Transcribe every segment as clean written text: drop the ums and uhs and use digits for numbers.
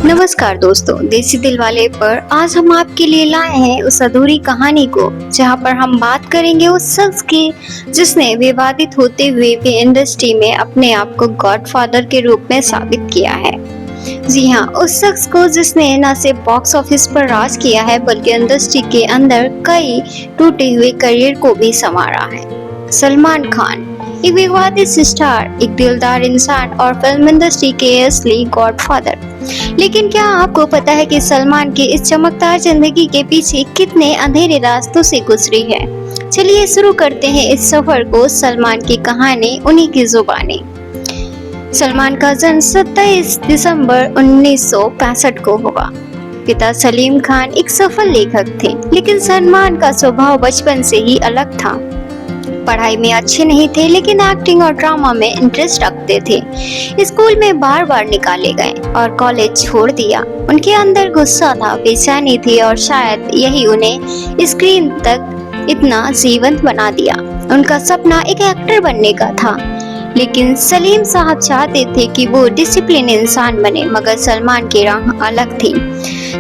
नमस्कार दोस्तों, देसी दिल वाले पर आज हम आपके लिए लाए हैं उस अधूरी कहानी को जहां पर हम बात करेंगे उस शख्स की जिसने विवादित होते हुए भी इंडस्ट्री में अपने आप को गॉडफादर के रूप में साबित किया है। जी हाँ, उस शख्स को जिसने न सिर्फ बॉक्स ऑफिस पर राज किया है बल्कि इंडस्ट्री के अंदर कई टूटे हुए करियर को भी संवारा है। सलमान खान एक विवादित स्टार, एक दिलदार इंसान और फिल्म इंडस्ट्री के असली गॉडफादर। लेकिन क्या आपको पता है कि सलमान की इस चमकदार जिंदगी के पीछे कितने अंधेरे रास्तों से गुजरी है? चलिए शुरू करते हैं इस सफर को। सलमान की कहानी उन्हीं की जुबानी। सलमान का जन्म 27 दिसंबर 1965 को हुआ। पिता सलीम खान एक सफल लेखक थे, लेकिन सलमान का स्वभाव बचपन से ही अलग था। पढ़ाई में अच्छे नहीं थे, लेकिन एक्टिंग और ड्रामा में इंटरेस्ट रखते थे। स्कूल में बार बार निकाले गए और कॉलेज छोड़ दिया। उनके अंदर गुस्सा था, बेचैनी थी और शायद यही उन्हें स्क्रीन तक इतना जीवंत बना दिया। उनका सपना एक एक्टर बनने का था, लेकिन सलीम साहब चाहते थे कि वो डिसिप्लिन इंसान बने, मगर सलमान की राह अलग थी।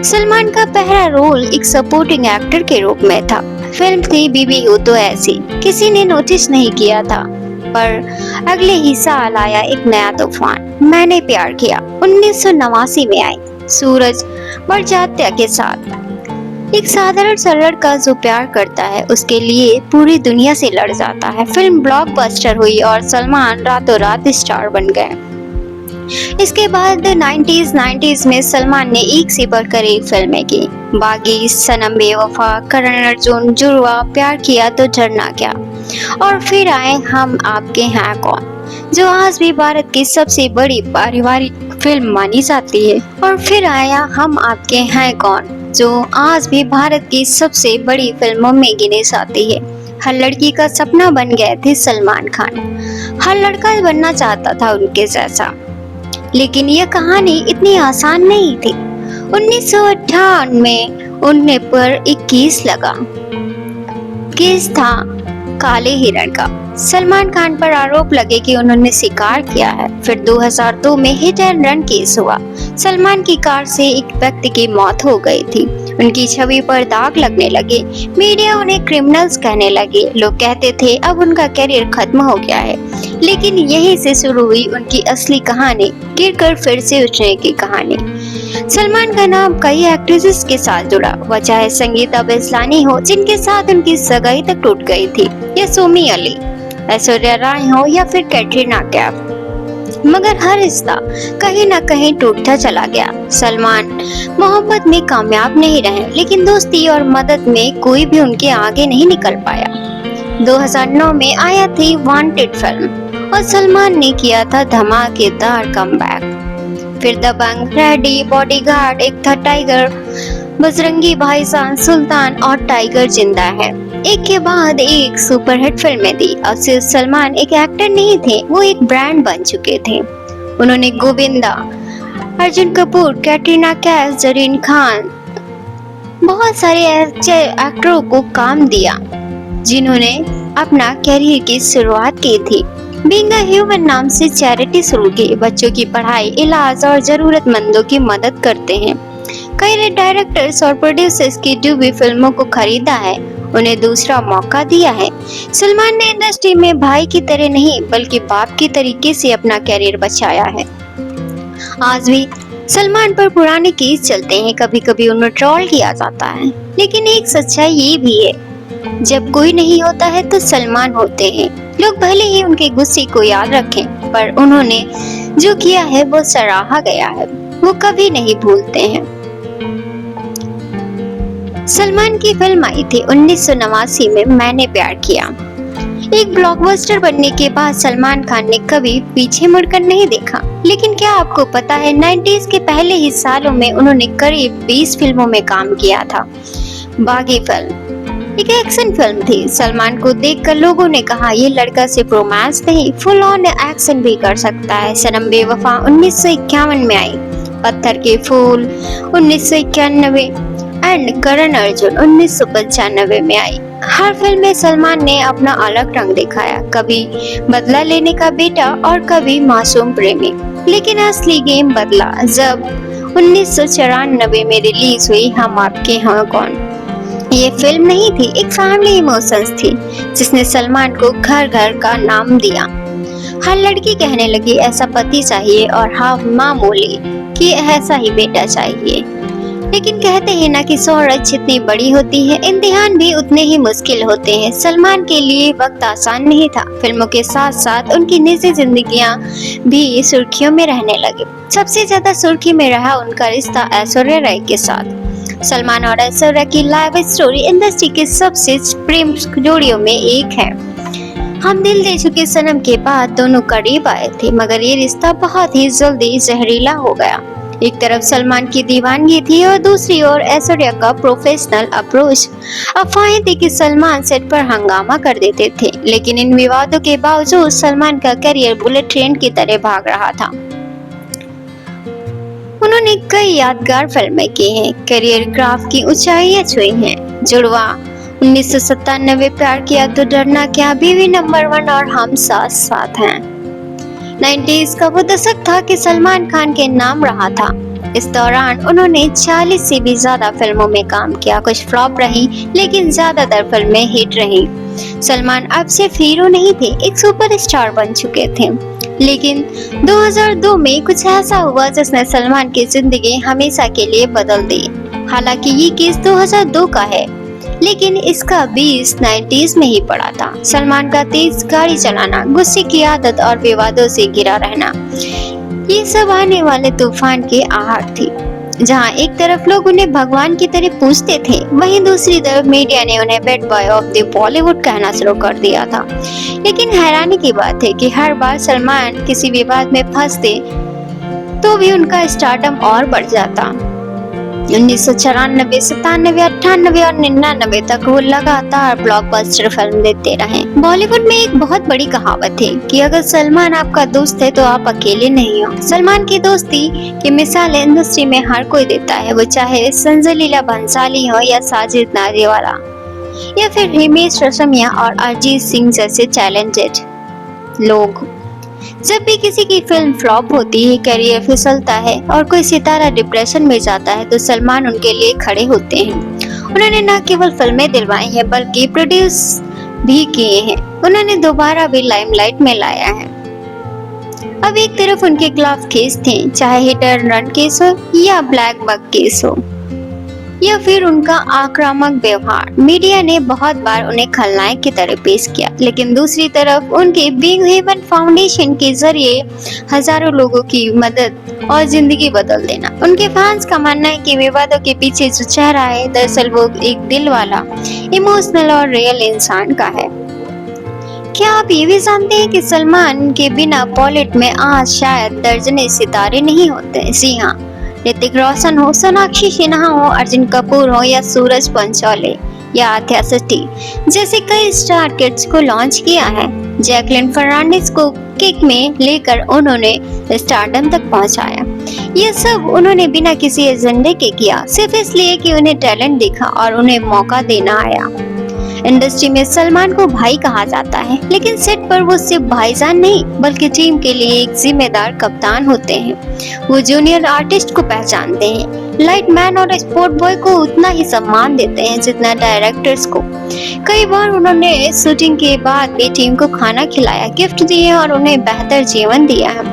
सलमान का पहला रोल एक सपोर्टिंग एक्टर के रूप में था। फिल्म थी बीबी हो तो ऐसी। किसी ने नोटिस नहीं किया था, पर अगले ही साल आया एक नया तूफान, मैंने प्यार किया। 1989 में आई सूरज बड़जात्या के साथ। एक साधारण सा लड़का जो प्यार करता है उसके लिए पूरी दुनिया से लड़ जाता है। फिल्म ब्लॉकबस्टर हुई और सलमान रातों रात स्टार बन गए। इसके बाद 90s में सलमान ने एक से बढ़कर एक फिल्में की। बागी, सनम बेवफा, करण अर्जुन, जुड़वा, प्यार किया तो डरना क्या, और फिर आए हम आपके हैं कौन, जो आज भी भारत की सबसे बड़ी पारिवारिक फिल्म मानी जाती है। और फिर आया हम आपके हैं कौन, जो आज भी भारत की सबसे बड़ी फिल्मों में गिने जाती है। हर लड़की का सपना बन गए थे सलमान खान। हर लड़का बनना चाहता था उनके जैसा, लेकिन यह कहानी इतनी आसान नहीं थी। 1958 में उनने पर एक केस लगा। केस था काले हिरण का। सलमान खान पर आरोप लगे कि उन्होंने शिकार किया है। फिर 2002 में हिट एंड रन केस हुआ। सलमान की कार से एक व्यक्ति की मौत हो गई थी। उनकी छवि पर दाग लगने लगे। मीडिया उन्हें क्रिमिनल्स कहने लगे। लोग कहते थे अब उनका करियर खत्म हो गया है, लेकिन यहीं से शुरू हुई उनकी असली कहानी, गिरकर फिर से उठने की कहानी। सलमान का नाम कई एक्ट्रेसेस के साथ जुड़ा, वह चाहे संगीता बेसलानी हो जिनके साथ उनकी सगाई तक टूट गई थी, या सोमी अली, ऐश्वर्या राय हो या फिर कैटरीना कैफ, मगर हर रिश्ता कहीं न कहीं टूटता चला गया। सलमान मोहब्बत में कामयाब नहीं रहे, लेकिन दोस्ती और मदद में कोई भी उनके आगे नहीं निकल पाया। 2009 में आया थी वांटेड फिल्म और सलमान ने किया था धमाकेदार कमबैक। फिर दबंग, रेडी, बॉडीगार्ड, एक था टाइगर, बजरंगी भाईजान, सुल्तान और टाइगर जिंदा है, एक के बाद एक सुपरहिट फिल्में दी। अब सिर्फ सलमान एक एक्टर नहीं थे, वो एक ब्रांड बन चुके थे। उन्होंने गोविंदा, अर्जुन कपूर, कैटरीना कैफ, जरीन खान, बहुत सारे ऐसे एक्टरों को काम दिया जिन्होंने अपना करियर की शुरुआत की थी। बीइंग अ ह्यूमन नाम से चैरिटी शुरू की। बच्चों की पढ़ाई, इलाज और जरूरतमंदों की मदद करते हैं। कई डायरेक्टर्स और प्रोड्यूसर्स की डूबी फिल्मों को खरीदा है, उन्हें दूसरा मौका दिया है। सलमान ने इंडस्ट्री में भाई की तरह नहीं बल्कि बाप की तरीके से अपना करियर बचाया है। आज भी सलमान पर पुराने केस चलते हैं, कभी कभी उन्हें ट्रोल किया जाता है, लेकिन एक सच्चाई ये भी है, जब कोई नहीं होता है तो सलमान होते हैं। लोग भले ही उनके गुस्से को याद रखें, पर उन्होंने जो किया है वो सराहा गया है, वो कभी नहीं भूलते हैं। सलमान की फिल्म आई थी 1989 में, मैंने प्यार किया। एक ब्लॉकबस्टर बनने के बाद सलमान खान ने कभी पीछे मुड़कर नहीं देखा। लेकिन क्या आपको पता है 90s के पहले ही सालों में उन्होंने करीब 20 फिल्मों में काम किया था। बागी फिल्म एक एक्शन फिल्म थी। सलमान को देखकर लोगों ने कहा ये लड़का सिर्फ रोमांस नहीं, फुल ऑन एक्शन भी कर सकता है। सनम बेवफा 1951 में आई, पत्थर के फूल 1991 एंड करण अर्जुन 1995 में आई। हर फिल्म में सलमान ने अपना अलग रंग दिखाया, कभी बदला लेने का बेटा और कभी मासूम प्रेमी। लेकिन असली गेम बदला जब 1994 में रिलीज हुई हम आपके हैं कौन। ये फिल्म नहीं थी, एक फैमिली इमोशंस थी जिसने सलमान को घर घर का नाम दिया। हर लड़की कहने लगी ऐसा पति चाहिए और हाँ माँ बोली कि ऐसा ही बेटा चाहिए। लेकिन कहते हैं ना कि शोहरत जितनी बड़ी होती है इम्तिहान भी उतने ही मुश्किल होते हैं। सलमान के लिए वक्त आसान नहीं था। फिल्मों के साथ साथ उनकी निजी जिंदगियां भी सुर्खियों में रहने लगी। सबसे ज्यादा सुर्खी में रहा उनका रिश्ता ऐश्वर्या राय के साथ। सलमान और ऐश्वर्या की लाइफ स्टोरी इंडस्ट्री के सबसे प्रेम जोड़ियों में एक है। हम दिल दे चुके सनम के बाद दोनों करीब आए थे, मगर ये रिश्ता बहुत ही जल्दी जहरीला हो गया। एक तरफ सलमान की दीवानगी थी और दूसरी ओर ऐश्वर्या का प्रोफेशनल अप्रोच। अफवाहें थी कि सलमान सेट पर हंगामा कर देते थे, लेकिन इन विवादों के बावजूद सलमान का करियर बुलेट ट्रेन की तरह भाग रहा था। उन्होंने कई यादगार फिल्में की हैं, करियर ग्राफ की ऊंचाइयां छुई हैं। जुड़वा 1997, प्यार किया तो डरना क्या, बीवी नंबर 1 और हम साथ साथ हैं। 90s का वो दशक था कि सलमान खान के नाम रहा था। इस दौरान उन्होंने 40 से भी ज्यादा फिल्मों में काम किया। कुछ फ्लॉप रही लेकिन ज्यादातर फिल्में हिट रही। सलमान अब सिर्फ हीरो नहीं थे, एक सुपरस्टार बन चुके थे। लेकिन 2002 में कुछ ऐसा हुआ जिसने सलमान की जिंदगी हमेशा के लिए बदल दी। हालांकि ये केस 2002 का है, लेकिन इसका बीज 90s में ही पड़ा था। सलमान का तेज गाड़ी चलाना, गुस्से की आदत और विवादों से घिरा रहना, ये सब आने वाले तूफान की आहट थी। जहां एक तरफ लोग उन्हें भगवान की तरह पूजते थे, वहीं दूसरी तरफ मीडिया ने उन्हें bad boy of the Bollywood कहना शुरू कर दिया था। लेकिन हैरानी की बात है कि हर बार सलमान किसी विवाद में फंसते तो भी उनका स्टारडम और बढ़ जाता। 1994, 97, 98 और 99 तक वो लगातार ब्लॉकबस्टर फिल्म देते रहे। बॉलीवुड में एक बहुत बड़ी कहावत है कि अगर सलमान आपका दोस्त है तो आप अकेले नहीं हो। सलमान की दोस्ती की मिसाल इंडस्ट्री में हर कोई देता है, वो चाहे संजय लीला भंसाली हो या साजिद नादियावाला या फिर हिमेश रेशमिया और अरिजीत सिंह जैसे टैलेंटेड लोग। जब भी किसी की फिल्म फ्लॉप होती है, करियर फिसलता है और कोई सितारा डिप्रेशन में जाता है तो सलमान उनके लिए खड़े होते हैं। उन्होंने न केवल फिल्में दिलवाई हैं बल्कि प्रोड्यूस भी किए हैं। उन्होंने दोबारा भी लाइमलाइट में लाया है। अब एक तरफ उनके खिलाफ केस थे, चाहे हिट एंड रन केस हो या ब्लैक बक केस हो या फिर उनका आक्रामक व्यवहार। मीडिया ने बहुत बार उन्हें खलनायक की तरह पेश किया, लेकिन दूसरी तरफ उनके बिग हेवन फाउंडेशन के जरिए हजारों लोगों की मदद और जिंदगी बदल देना। उनके फैंस का मानना है कि विवादों के पीछे जो चेहरा है दरअसल वो एक दिल वाला, इमोशनल और रियल इंसान का है। क्या आप ये भी जानते हैं कि सलमान के बिना बॉलीवुड में आज शायद दर्जने सितारे नहीं होते। जी हाँ, ऋतिक रोशन हो, सोनाक्षी सिन्हा हो, अर्जुन कपूर हो या सूरज पंचोले या आथिया सिटी जैसे कई स्टार किड्स को लॉन्च किया है। जैकलिन फर्नांडिस को किक में लेकर उन्होंने स्टारडम तक पहुंचाया। ये सब उन्होंने बिना किसी एजेंडे के किया, सिर्फ इसलिए कि उन्हें टैलेंट दिखा और उन्हें मौका देना आया। इंडस्ट्री में सलमान को भाई कहा जाता है, लेकिन सेट पर वो सिर्फ भाईजान नहीं बल्कि टीम के लिए एक जिम्मेदार कप्तान होते हैं। वो जूनियर आर्टिस्ट को पहचानते हैं, लाइट मैन और स्पोर्ट बॉय को उतना ही सम्मान देते हैं जितना डायरेक्टर्स को। कई बार उन्होंने शूटिंग के बाद भी टीम को खाना खिलाया, गिफ्ट दिए और उन्हें बेहतर जीवन दिया है।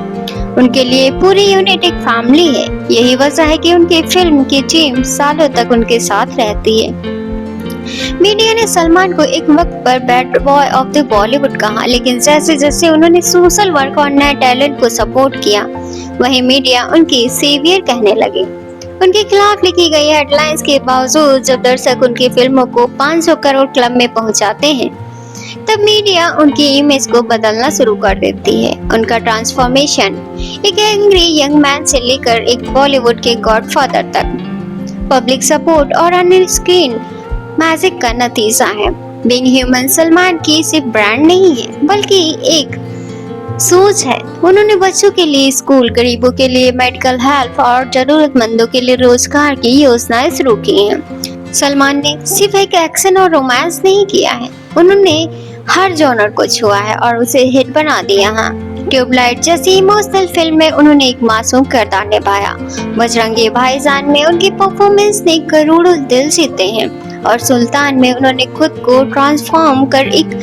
उनके लिए पूरी यूनिट एक फैमिली है। यही वजह है कि उनकी फिल्म की टीम सालों तक उनके साथ रहती है। मीडिया ने सलमान को एक वक्त पर bad boy of the Bollywood कहा, लेकिन जैसे जैसे उन्होंने सोशल वर्क और नए टैलेंट को सपोर्ट किया, वहीं मीडिया उनके सेवियर कहने लगे। उनके खिलाफ लिखी गई हेडलाइंस के बावजूद जब दर्शक उनकी फिल्मों को 500 करोड़ क्लब में पहुंचाते हैं, तब मीडिया उनकी इमेज को बदलना शुरू कर देती है। उनका ट्रांसफॉर्मेशन एक एंग्री यंग मैन से लेकर एक बॉलीवुड के गॉडफादर तक पब्लिक सपोर्ट और ऑन स्क्रीन मैजिक का नतीजा है। बीइंग ह्यूमन सलमान की सिर्फ ब्रांड नहीं है बल्कि एक सोच है। उन्होंने बच्चों के लिए स्कूल, गरीबों के लिए मेडिकल हेल्प और जरूरतमंदों के लिए रोजगार की योजनाएं शुरू की हैं। सलमान ने सिर्फ एक एक्शन और रोमांस नहीं किया है, उन्होंने हर जॉनर को छुआ है और उसे हिट बना दिया है। ट्यूबलाइट जैसी इमोशनल फिल्म में उन्होंने एक मासूम किरदार निभाया। बजरंगी भाईजान में उनकी परफॉर्मेंस ने करोड़ों दिल जीते हैं और सुल्तान में उन्होंने खुद को ट्रांसफॉर्म कर एक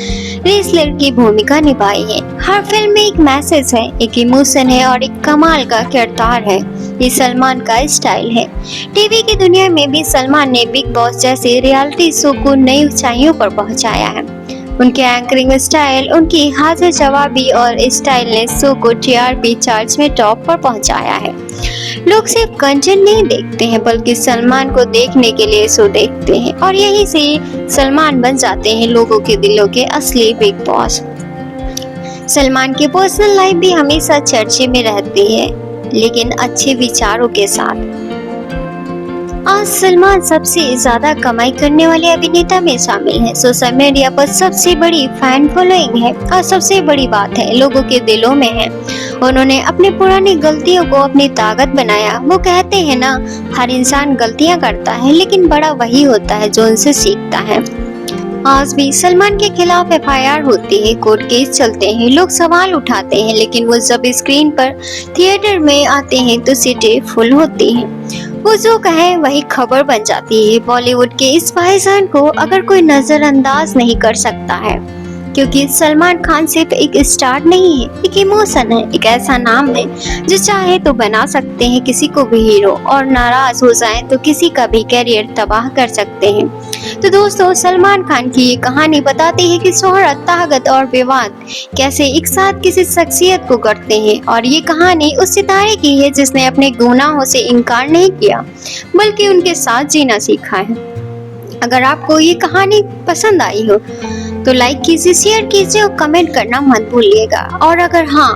रेसलर की भूमिका निभाई है। हर फिल्म में एक मैसेज है, एक इमोशन है और एक कमाल का किरदार है। ये सलमान का स्टाइल है। टीवी की दुनिया में भी सलमान ने बिग बॉस जैसे रियलिटी शो को नई ऊंचाइयों पर पहुंचाया है। उनके एंकरिंग स्टाइल, उनकी हाजिर जवाबी और स्टाइल ने शो को टीआरपी चार्ट्स में टॉप पर पहुंचाया है। लोग सिर्फ कंटेंट नहीं देखते हैं बल्कि सलमान को देखने के लिए शो देखते हैं और यहीं से सलमान बन जाते हैं लोगों के दिलों के असली बिग बॉस। सलमान की पर्सनल लाइफ भी हमेशा चर्चे में रहती है, लेकिन अच्छे विचारों के साथ। आज सलमान सबसे ज्यादा कमाई करने वाले अभिनेता में शामिल है। सोशल मीडिया पर सबसे बड़ी फैन फॉलोइंग है और सबसे बड़ी बात है, लोगों के दिलों में है। उन्होंने अपनी पुरानी गलतियों को अपनी ताकत बनाया। वो कहते हैं ना, हर इंसान गलतियां करता है लेकिन बड़ा वही होता है जो उनसे सीखता है। आज भी सलमान के खिलाफ एफआईआर होती है, कोर्ट केस चलते हैं, लोग सवाल उठाते हैं, लेकिन वो जब स्क्रीन पर थिएटर में आते हैं तो सीटें फुल होती हैं। वो जो कहे वही खबर बन जाती है। बॉलीवुड के इस भाईजान को अगर कोई नजरअंदाज नहीं कर सकता है, क्योंकि सलमान खान सिर्फ एक स्टार नहीं है, एक इमोशन है, एक ऐसा नाम है जो चाहे तो बना सकते हैं किसी को भी हीरो, और नाराज हो जाएं तो किसी का भी कैरियर तबाह कर सकते हैं। तो दोस्तों, सलमान खान की ये कहानी बताती है कि शोहरत, ताकत और विवाद कैसे एक साथ किसी शख्सियत को करते हैं। और ये कहानी उस सितारे की है जिसने अपने गुनाहों से इनकार नहीं किया बल्कि उनके साथ जीना सीखा है। अगर आपको ये कहानी पसंद आई हो तो लाइक कीजिए, शेयर कीजिए और कमेंट करना मत भूलिएगा। और अगर हाँ,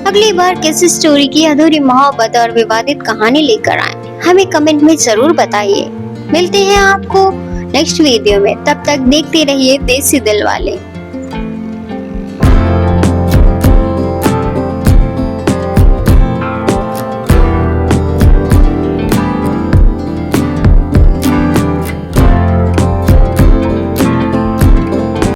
अगली बार किस स्टोरी की अधूरी मोहब्बत और विवादित कहानी लेकर आए, हमें कमेंट में जरूर बताइए। मिलते हैं आपको नेक्स्ट वीडियो में, तब तक देखते रहिए देसी दिल वाले।